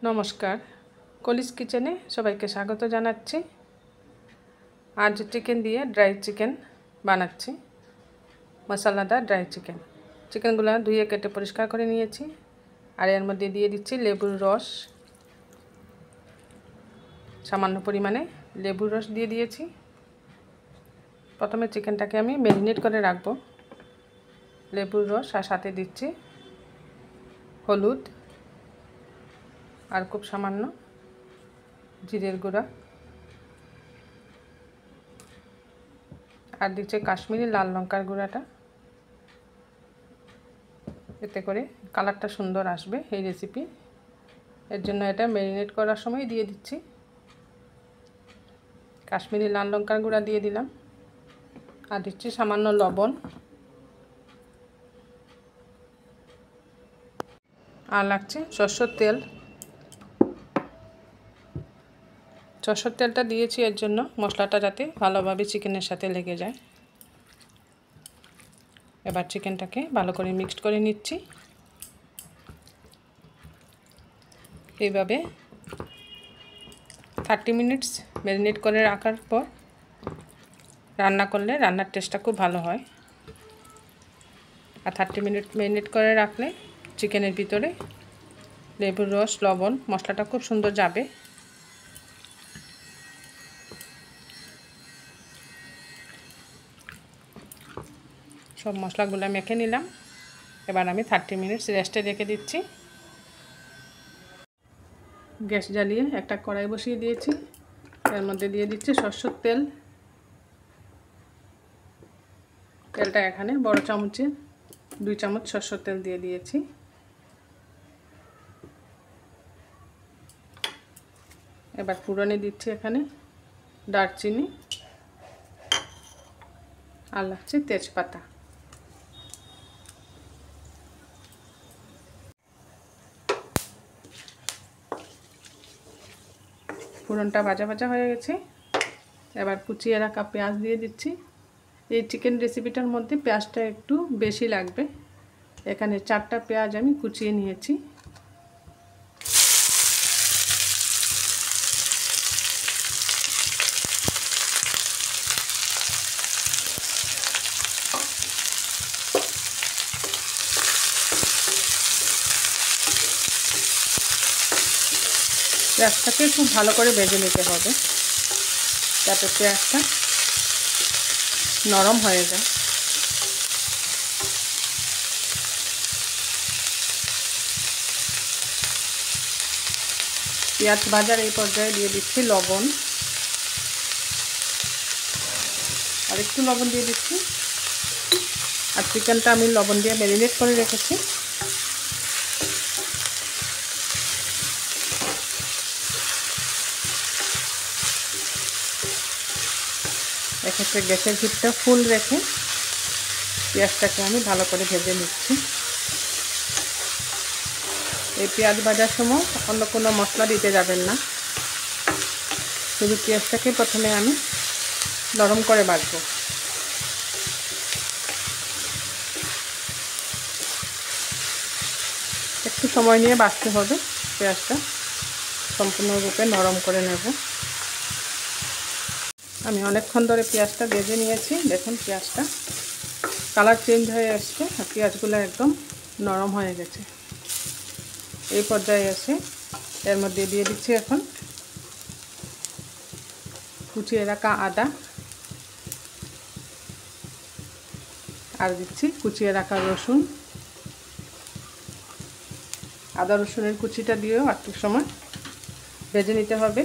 নমস্কার, কলিস কিচেনে সবাইকে স্বাগত জানাচ্ছি। আজ চিকেন দিয়ে ড্রাই চিকেন বানাচ্ছি, মশলাদার ড্রাই চিকেন। চিকেনগুলো ধুয়ে কেটে পরিষ্কার করে নিয়েছি, আর এর মধ্যে দিয়ে দিচ্ছি লেবুর রস। সামান্য পরিমাণে লেবুর রস দিয়ে দিয়েছি। প্রথমে চিকেনটাকে আমি ম্যারিনেট করে রাখবো। লেবুর রস আর সাথে দিচ্ছি হলুদ আর খুব সামান্য জিরের গুঁড়া, আর দিচ্ছে কাশ্মীরি লাল লঙ্কার গুঁড়াটা। এতে করে কালারটা সুন্দর আসবে এই রেসিপি, এর জন্য এটা ম্যারিনেট করার সময় দিয়ে দিচ্ছি। কাশ্মীরি লাল লঙ্কার গুঁড়া দিয়ে দিলাম, আর দিচ্ছি সামান্য লবণ, আর লাগছে সরষের তেল। সরষের তেলটা দিয়েছি এর জন্য মশলাটা যাতে ভালোভাবে চিকেনের সাথে লেগে যায়। এবার চিকেনটাকে ভালো করে মিক্সড করে নিচ্ছি। এইভাবে 30 মিনিটস ম্যারিনেট করে রাখার পর রান্না করলে রান্নার টেস্টটা খুব ভালো হয়। আর 30 মিনিট ম্যারিনেট করে রাখলে চিকেনের ভিতরে লেবুর রস, লবণ, মশলাটা খুব সুন্দর যাবে। সব মশলাগুলো মেখে নিলাম। এবার আমি 30 মিনিটস রেস্টে রেখে দিচ্ছি। গ্যাস জ্বালিয়ে একটা কড়াই বসিয়ে দিয়েছি, এর মধ্যে দিয়ে দিচ্ছি সরষের তেল। তেলটা এখানে বড় চামচে 2 চামচ সরষের তেল দিয়ে দিয়েছি। এবার ফোড়নে দিচ্ছি এখানে দারচিনি, আর লাগছে তেজপাতা। ফোড়নটা ভাজা ভাজা হয়ে গেছে। এবার কুচিয়ে রাখা পেঁয়াজ দিয়ে দিচ্ছি। এই চিকেন রেসিপিটার মধ্যে পেঁয়াজটা একটু বেশি লাগবে। এখানে 4টা পেঁয়াজ আমি কুচিয়ে নিয়েছি। পেঁয়াজটাকে খুব ভালো করে ভেজে নিতে হবে যাতে পেঁয়াজটা নরম হয়ে যায়। পেঁয়াজ ভাজার এই পর্যায়ে দিয়ে দিচ্ছি লবণ, আর একটু লবণ দিয়ে দিচ্ছি। আর চিকেনটা আমি লবণ দিয়ে ম্যারিনেট করে রেখেছি। এক্ষেত্রে গ্যাসের হিটটা ফুল রেখে পেঁয়াজটাকে আমি ভালো করে ভেজে নিচ্ছি। এই পেঁয়াজ ভাজার সময় অন্য কোনো মশলা দিতে যাবেন না, শুধু পেঁয়াজটাকে প্রথমে আমি নরম করে ভাজবো। একটু সময় নিয়ে ভাজতে হবে, পেঁয়াজটা সম্পূর্ণরূপে নরম করে নেব। আমি অনেকক্ষণ ধরে পেঁয়াজটা ভেজে নিয়েছি। দেখুন পেঁয়াজটা কালার চেঞ্জ হয়ে আসছে, আর পেঁয়াজগুলো একদম নরম হয়ে গেছে। এই পর্যায়ে এসে এর মধ্যে দিয়ে দিচ্ছি এখন কুচিয়ে রাখা আদা, আর দিচ্ছি কুচিয়ে রাখা রসুন। আদা রসুনের কুচিটা দিয়েও একটু সময় ভেজে নিতে হবে।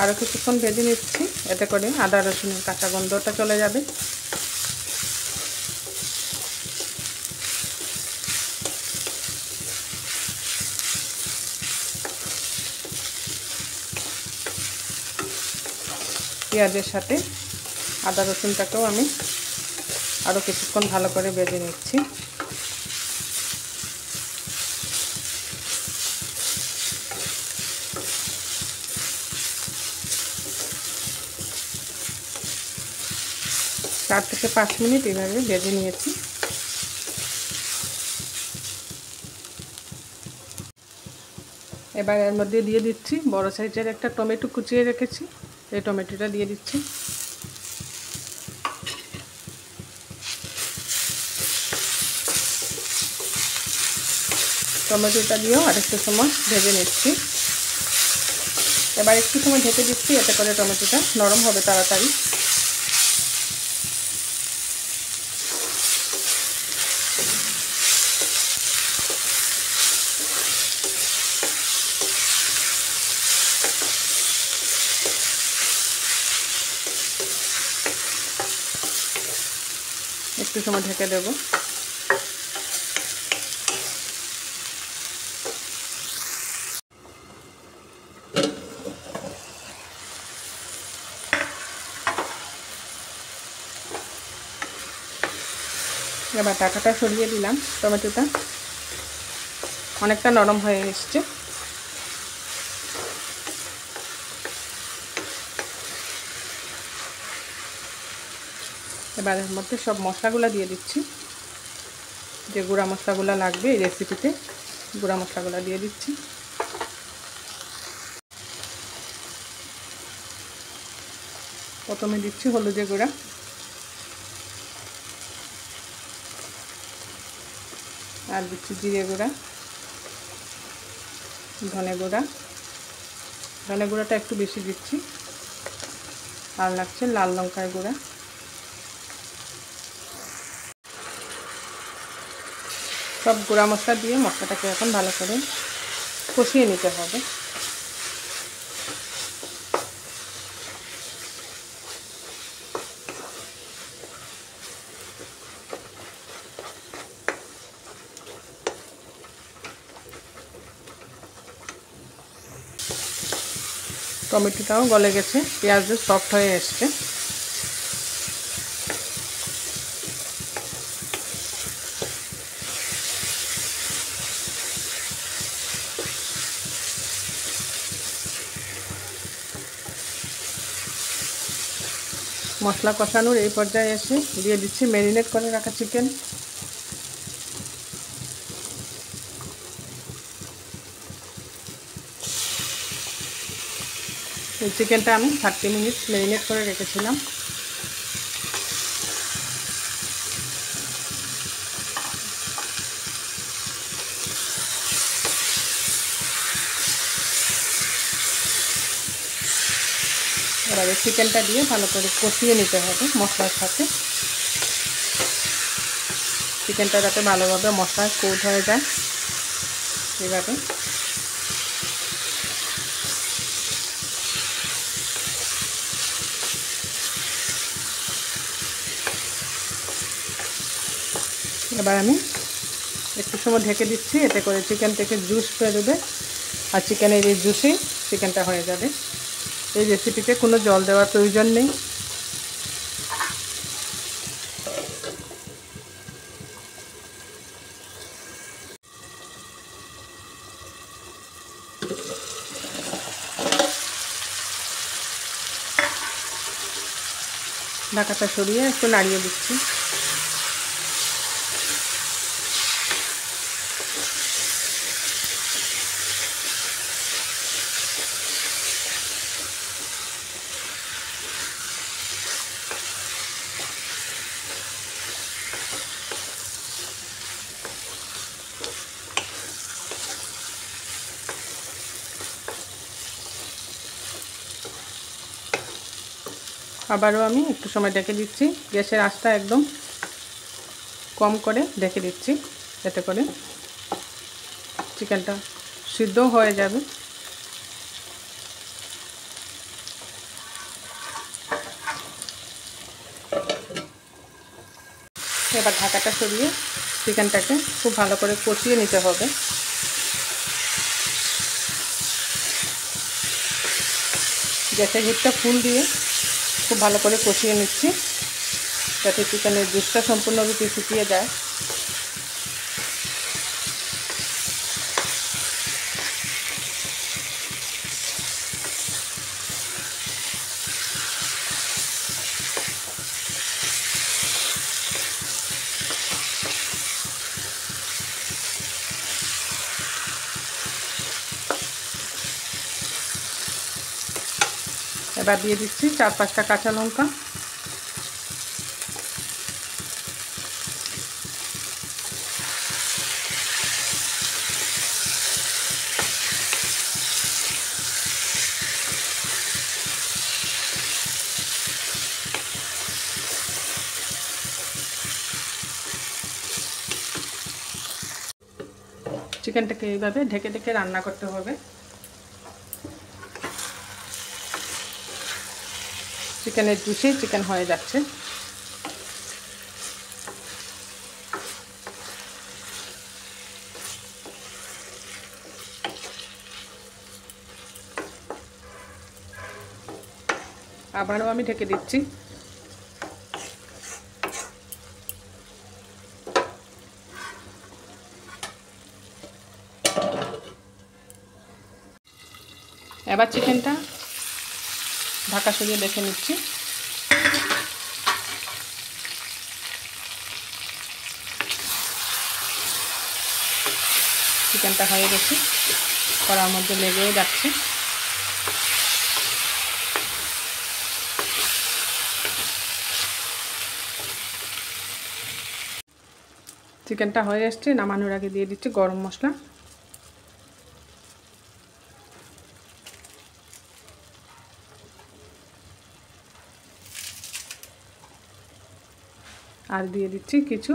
আরও কিছুক্ষণ ভেজে নিচ্ছি, এতে করে আদা রসুনের কাঁচা গন্ধটা চলে যাবে। পেঁয়াজের সাথে আদা রসুনটাকেও আমি আরও কিছুক্ষণ ভালো করে ভেজে নিচ্ছি। চার থেকে 5 মিনিট এভাবে ভেজে নিয়েছি। এবার এর মধ্যে দিয়ে দিচ্ছি বড় সাইজের একটা টমেটো কুচিয়ে রেখেছি, এই টমেটোটা দিয়ে দিচ্ছি। টমেটোটা দিয়েও আরেকটু সময় ভেজে নিচ্ছি। এবার একটু সময় ঢেকে দিচ্ছি, এতে করে টমেটোটা নরম হবে তাড়াতাড়ি। একটু সময় ঢেকে দেব। এবার ঢাকাটা সরিয়ে দিলাম। টমেটোটা অনেকটা নরম হয়ে এসছে। এবার এর মধ্যে সব মশলাগুলো দিয়ে দিচ্ছি, যে গুঁড়া মশলাগুলো লাগবে এই রেসিপিতে, গুঁড়া মশলাগুলো দিয়ে দিচ্ছি। প্রথমে দিচ্ছি হলুদের গুঁড়া, আর দিচ্ছি জিরে গুঁড়া, ধনে গুঁড়া, ধনে গুঁড়াটা একটু বেশি দিচ্ছি, আর লাগছে লাল লঙ্কার গুঁড়া। সব গুঁড়া মশলা দিয়ে মশলাটাকে এখন ভালো করে কষিয়ে নিতে হবে। টমেটোটাও গলে গেছে, পেঁয়াজও সফট হয়ে এসছে। মশলা কষানোর এই পর্যায়ে এসে দিয়ে দিচ্ছি ম্যারিনেট করে রাখা চিকেন। এই চিকেনটা আমি 30 মিনিট ম্যারিনেট করে রেখেছিলাম। এবারে চিকেনটা দিয়ে ভালো করে কষিয়ে নিতে হবে মশলার সাথে। চিকেনটা যাতে ভালোভাবে মশলায় কোট হয়ে যায় এভাবে। এবার আমি একটু সময় ঢেকে দিচ্ছি, এতে করে চিকেন থেকে জুস বেরোবে, আর চিকেনের এই জুসে চিকেনটা হয়ে যাবে। এই রেসিপিতে কোনো জল দেওয়ার প্রয়োজন নেই। ঢাকাটা সরিয়ে একটু নাড়িয়ে দিচ্ছি। আবারও আমি একটু সময় ঢেকে দিচ্ছি। গ্যাসের আঁচটা একদম কম করে ঢেকে দিচ্ছি, এতে করে চিকেনটা সিদ্ধ হয়ে যাবে। এবার ঢাকাটা সরিয়ে চিকেনটাকে খুব ভালো করে কষিয়ে নিতে হবে। গ্যাসের হিটটা ফুল দিয়ে খুব ভালো করে কষিয়ে নিচ্ছি, যাতে চিকেনের জুসটা সম্পূর্ণরূপে শুকিয়ে যায়। এবার দিয়ে দিচ্ছি 4-5টা কাঁচা লঙ্কা, চিকেনটাকে এইভাবে ঢেকে ঢেকে রান্না করতে হবে। চিকেনের জুসে চিকেন হয়ে যাচ্ছে। আবারও আমি ঢেকে দিচ্ছি। এবার চিকেনটা ঢাকা সরিয়ে দেখে নিচ্ছি। চিকেনটা হয়ে গেছে, কড়ার মধ্যে লেগেও যাচ্ছে। চিকেনটা হয়ে এসছে, নামানোর আগে দিয়ে দিচ্ছি গরম মশলা। আর দিয়ে দিচ্ছি কিছু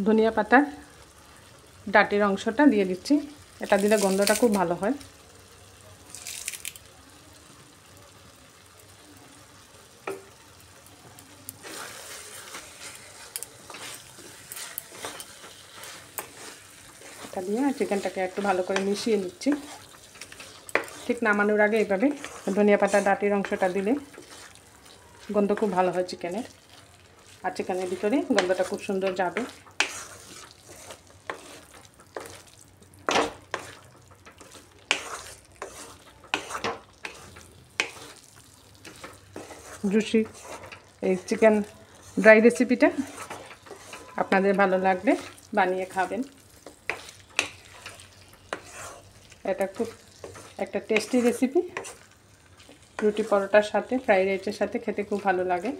ধনিয়া পাতার ডাটির অংশটা দিয়ে দিচ্ছি। এটা দিলে গন্ধটা খুব ভালো হয়। এটা দিয়ে চিকেনটাকে একটু ভালো করে মিশিয়ে নিচ্ছি। ঠিক নামানোর আগে এইভাবে ধনিয়া পাতার ডাটির অংশটা দিলে গন্ধ খুব ভালো হয় চিকেনের, আর চিকেনের ভিতরে গন্ধটা খুব সুন্দর যাবে। জুসি এই চিকেন ড্রাই রেসিপিটা আপনাদের ভালো লাগলে বানিয়ে খাবেন। এটা খুব একটা টেস্টি রেসিপি, রুটি পরোটার সাথে, ফ্রাইড রাইসের সাথে খেতে খুব ভালো লাগে,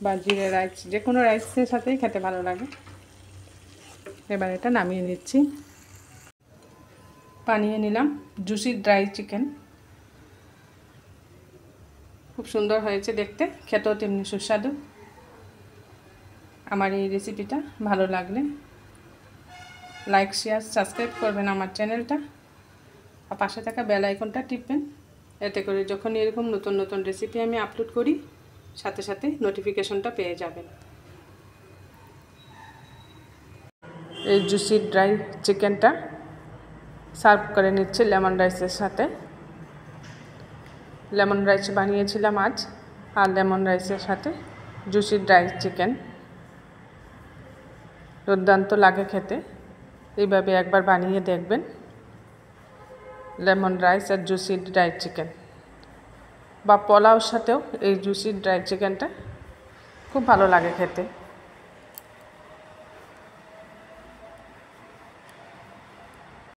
বা জিরে রাইস, যে কোনো রাইসের সাথেই খেতে ভালো লাগে। এবার এটা নামিয়ে নিচ্ছি। বানিয়ে নিলাম জুসি ড্রাই চিকেন। খুব সুন্দর হয়েছে দেখতে, খেতেও তেমনি সুস্বাদু। আমার এই রেসিপিটা ভালো লাগলে লাইক, শেয়ার, সাবস্ক্রাইব করবেন আমার চ্যানেলটা, আর পাশে থাকা বেল আইকনটা টিপবেন। এতে করে যখন এরকম নতুন নতুন রেসিপি আমি আপলোড করি, সাথে সাথে নোটিফিকেশনটা পেয়ে যাবেন। এই জুসি ড্রাই চিকেনটা সার্ভ করে নিচ্ছি লেমন রাইসের সাথে। লেমন রাইস বানিয়েছিলাম আজ, আর লেমন রাইসের সাথে জুসি ড্রাই চিকেন দুর্দান্ত লাগে খেতে। এইভাবে একবার বানিয়ে দেখবেন, লেমন রাইস আর জুসি ড্রাই চিকেন, বা পোলাওর সাথেও এই জুসি ড্রাই চিকেনটা খুব ভালো লাগে খেতে।